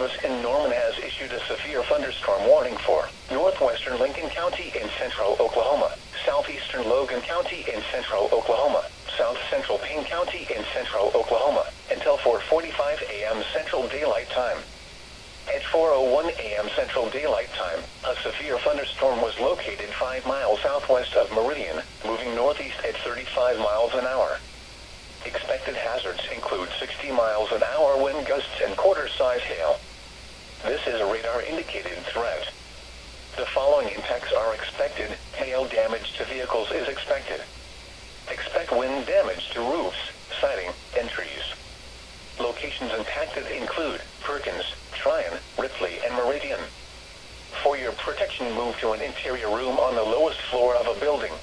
Service in Norman has issued a severe thunderstorm warning for Northwestern Lincoln County in central Oklahoma, Southeastern Logan County in central Oklahoma, South Central Payne County in central Oklahoma, until 4:45 a.m. Central Daylight Time. At 4:01 a.m. Central Daylight Time, a severe thunderstorm was located 5 miles southwest of Meridian, moving northeast at 35 miles an hour. Expected hazards include 60 miles an hour wind gusts and quarter-size hail. This is a radar-indicated threat. The following impacts are expected. Hail damage to vehicles is expected. Expect wind damage to roofs, siding, and trees. Locations impacted include Perkins, Tryon, Ripley, and Meridian. For your protection, move to an interior room on the lowest floor of a building.